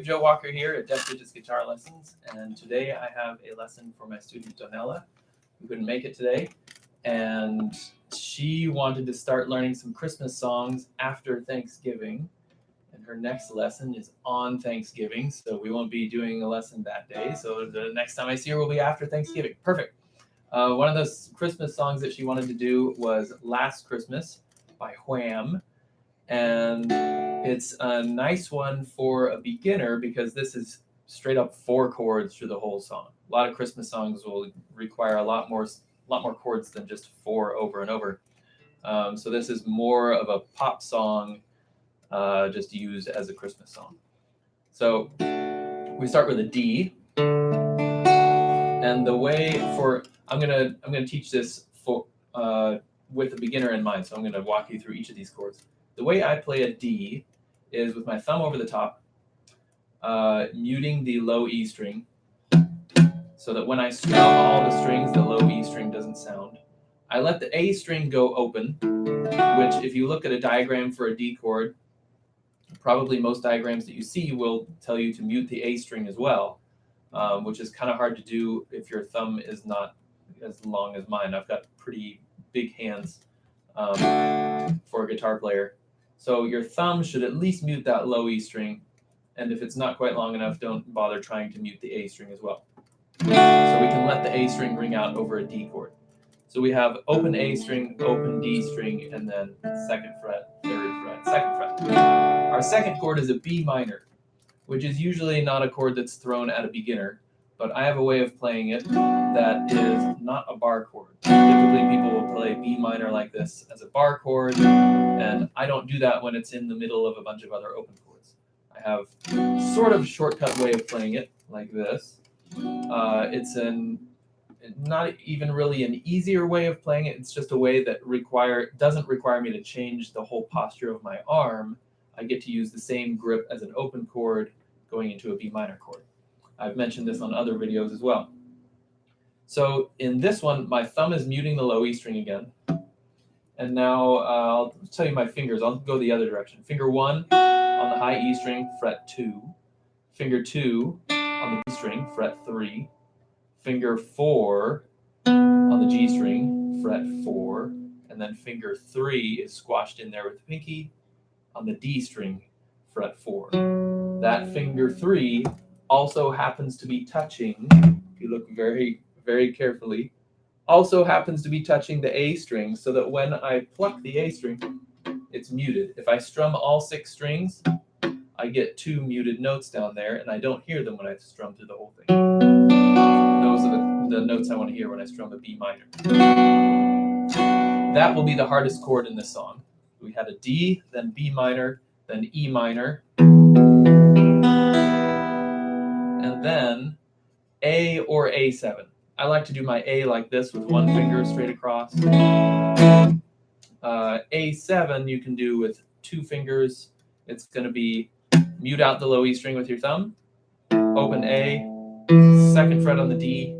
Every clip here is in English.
Joe Walker here at Deaf Digits Guitar Lessons, and today I have a lesson for my student Donella, who couldn't make it today, and she wanted to start learning some Christmas songs after Thanksgiving, and her next lesson is on Thanksgiving, so we won't be doing a lesson that day, so the next time I see her will be after Thanksgiving. Perfect. One of those Christmas songs that she wanted to do was Last Christmas by Wham, and it's a nice one for a beginner because this is straight up 4 chords through the whole song. A lot of Christmas songs will require a lot more chords than just 4 over and over. So this is more of a pop song, just used as a Christmas song. So we start with a D, and the way for I'm gonna teach this for with a beginner in mind. So I'm gonna walk you through each of these chords. The way I play a D is with my thumb over the top, muting the low E string, so that when I strum all the strings, the low E string doesn't sound. I let the A string go open, which if you look at a diagram for a D chord, probably most diagrams that you see will tell you to mute the A string as well, which is kind of hard to do if your thumb is not as long as mine. I've got pretty big hands for a guitar player. So your thumb should at least mute that low E string, and if it's not quite long enough, don't bother trying to mute the A string as well. So we can let the A string ring out over a D chord. So we have open A string, open D string, and then 2nd fret, 3rd fret, 2nd fret. Our second chord is a B minor, which is usually not a chord that's thrown at a beginner, but I have a way of playing it that is not a bar chord. Typically people will play B minor like this as a bar chord, and I don't do that when it's in the middle of a bunch of other open chords. I have sort of a shortcut way of playing it like this. It's not even really an easier way of playing it. It's just a way that doesn't require me to change the whole posture of my arm. I get to use the same grip as an open chord going into a B minor chord. I've mentioned this on other videos as well. So in this one, my thumb is muting the low E string again. And now I'll tell you my fingers. I'll go the other direction. Finger 1 on the high E string, fret 2. Finger 2 on the B string, fret 3. Finger 4 on the G string, fret 4. And then finger 3 is squashed in there with the pinky on the D string, fret 4. That finger 3 also happens to be touching, if you look very, very carefully, also happens to be touching the A string, so that when I pluck the A string, it's muted. If I strum all 6 strings, I get 2 muted notes down there, and I don't hear them when I strum through the whole thing. Those are the notes I want to hear when I strum a B minor. That will be the hardest chord in this song. We had a D, then B minor, then E minor, and then A or A7. I like to do my A like this with one finger straight across. A7 you can do with 2 fingers. It's going to be mute out the low E string with your thumb, open A, 2nd fret on the D,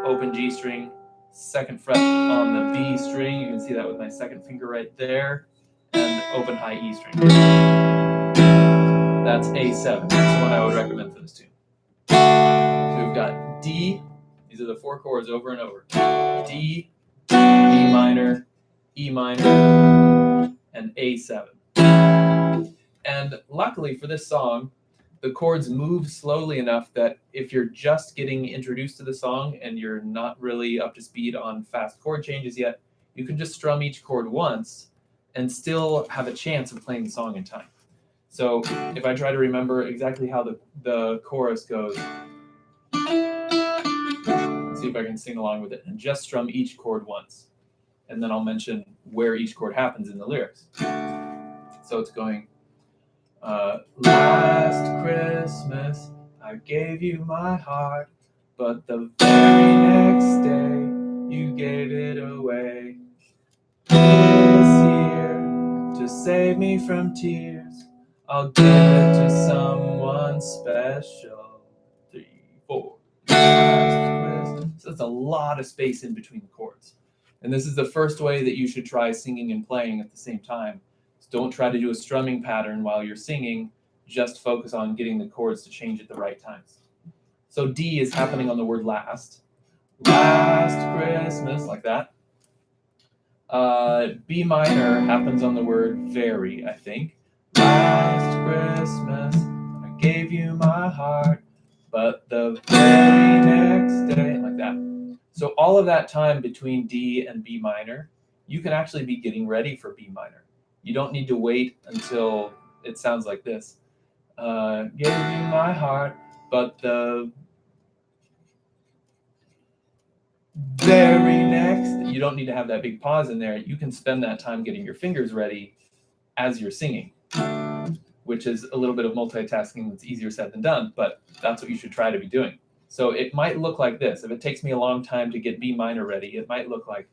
open G string, 2nd fret on the B string. You can see that with my 2nd finger right there, and open high E string. That's A7. That's the one I would recommend for this tune. So we've got D. These are the 4 chords over and over. D, B minor, E minor, and A7. And luckily for this song, the chords move slowly enough that if you're just getting introduced to the song and you're not really up to speed on fast chord changes yet, you can just strum each chord once and still have a chance of playing the song in time. So if I try to remember exactly how the chorus goes, see if I can sing along with it, and just strum each chord once. And then I'll mention where each chord happens in the lyrics. So it's going, last Christmas I gave you my heart, but the very next day you gave it away. This year, to save me from tears, I'll give it to someone special. 3, 4. So that's a lot of space in between the chords. And this is the first way that you should try singing and playing at the same time. So don't try to do a strumming pattern while you're singing. just focus on getting the chords to change at the right times. So D is happening on the word last. Last Christmas, like that. B minor happens on the word very, I think. Last Christmas, I gave you my heart, but the very next day, like that. So all of that time between D and B minor, you can actually be getting ready for B minor. You don't need to wait until it sounds like this. Gave you my heart, but the very next, you don't need to have that big pause in there. You can spend that time getting your fingers ready as you're singing, which is a little bit of multitasking that's easier said than done, but that's what you should try to be doing. So it might look like this. If it takes me a long time to get B minor ready, it might look like,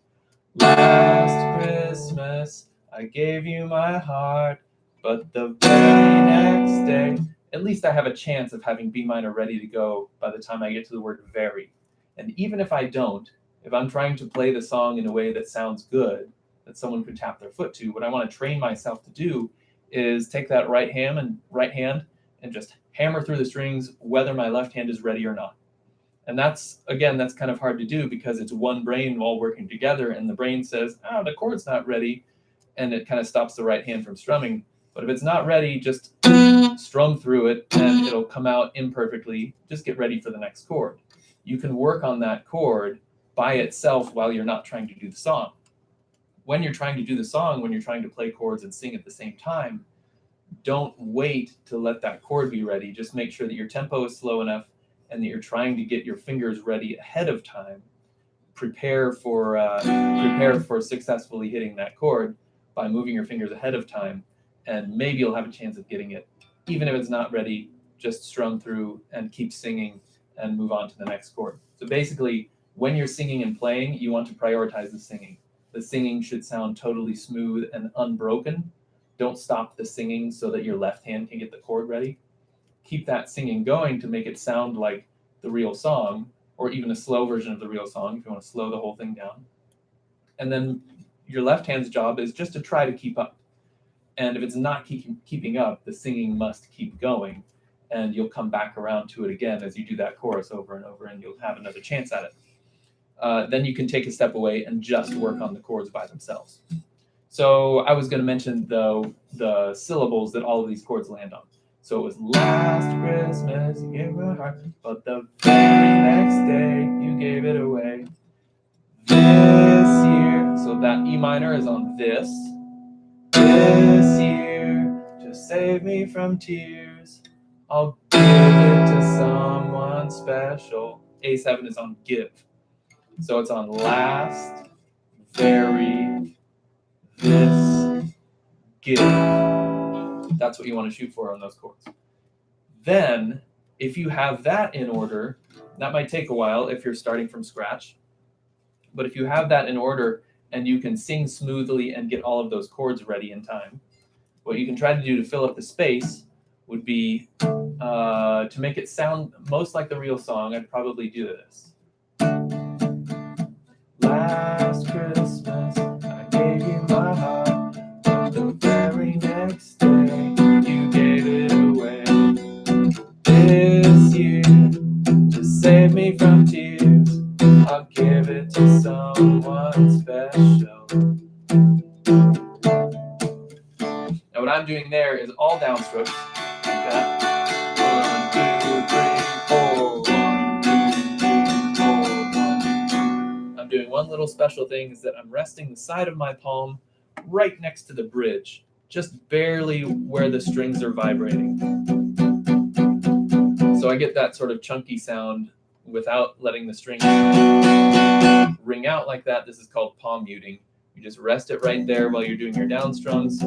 last Christmas, I gave you my heart, but the very next day, at least I have a chance of having B minor ready to go by the time I get to the word very. And even if I don't, if I'm trying to play the song in a way that sounds good, that someone could tap their foot to, what I want to train myself to do is take that right hand and just hammer through the strings, whether my left hand is ready or not. And that's kind of hard to do because it's one brain all working together, and the brain says, oh, the chord's not ready, and it kind of stops the right hand from strumming. But if it's not ready, just strum through it, and it'll come out imperfectly. Just get ready for the next chord. You can work on that chord by itself while you're not trying to do the song. When you're trying to do the song, when you're trying to play chords and sing at the same time, don't wait to let that chord be ready. Just make sure that your tempo is slow enough and that you're trying to get your fingers ready ahead of time. Prepare for successfully hitting that chord by moving your fingers ahead of time, and maybe you'll have a chance of getting it. Even if it's not ready, just strum through and keep singing and move on to the next chord. So basically, when you're singing and playing, you want to prioritize the singing. The singing should sound totally smooth and unbroken. Don't stop the singing so that your left hand can get the chord ready. Keep that singing going to make it sound like the real song, or even a slow version of the real song if you want to slow the whole thing down. And then your left hand's job is just to try to keep up. And if it's not keeping up, the singing must keep going, and you'll come back around to it again as you do that chorus over and over, and you'll have another chance at it. Then you can take a step away and just work on the chords by themselves. So I was going to mention the syllables that all of these chords land on. So it was last Christmas, you gave my heart, but the very next day, you gave it away. This year, so that E minor is on this. This year, just save me from tears. I'll give it to someone special. A7 is on give. So it's on last, very, this, give. That's what you want to shoot for on those chords. Then, if you have that in order, that might take a while if you're starting from scratch. But if you have that in order and you can sing smoothly and get all of those chords ready in time, what you can try to do to fill up the space would be to make it sound most like the real song. I'd probably do this. Last Christmas, I gave you my heart, but the very next day, you gave it away. This year, to save me from tears, I'll give it to someone special. Now what I'm doing there is all downstrokes, like that. 1, 2, 3, 4. 1, 2, 3, 4. I'm doing one little special thing is that I'm resting the side of my palm right next to the bridge, just barely where the strings are vibrating. So I get that sort of chunky sound without letting the strings ring out like that. This is called palm muting. You just rest it right there while you're doing your down strums.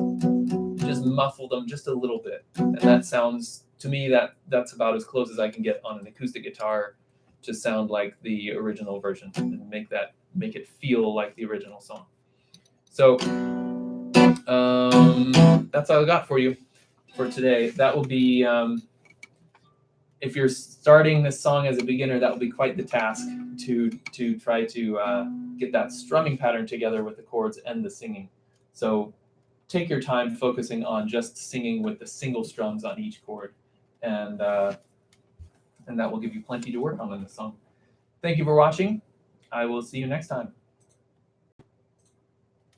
Just muffle them just a little bit. And that sounds, to me, that's about as close as I can get on an acoustic guitar to sound like the original version and make it feel like the original song. So that's all I got for you for today. That will be, if you're starting this song as a beginner, that will be quite the task to try to get that strumming pattern together with the chords and the singing. So take your time focusing on just singing with the single strums on each chord, and that will give you plenty to work on in the song. Thank you for watching. I will see you next time.